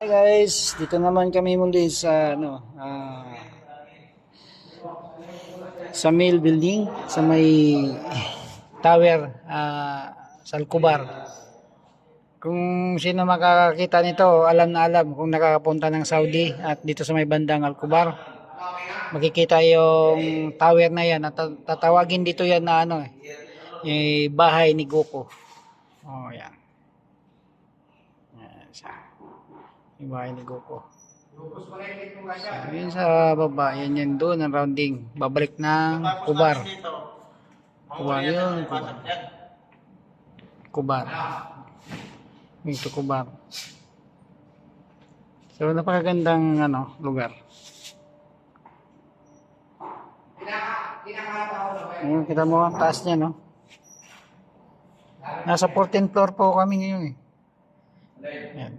Hi guys, dito naman kami muli sa sa mail building sa may tower sa Alcobar. Kung sino makakakita nito, alam na alam kung nakakapunta ng Saudi at dito sa may bandang Alcobar. Makikita yung tower na yan at tatawagin dito yan na bahay ni Goku. Oh, yan. Yan siya. Yung bahay ni Goku. So, yun sa baba, yan yan doon ang rounding. Babalik ng Kubar. Kubar yun, Kubar. Kubar. Ito Kubar. So napakagandang lugar. Ayun, kita mo ang taas niya, no? Nasa 14th floor po kami ngayon, eh. Yan.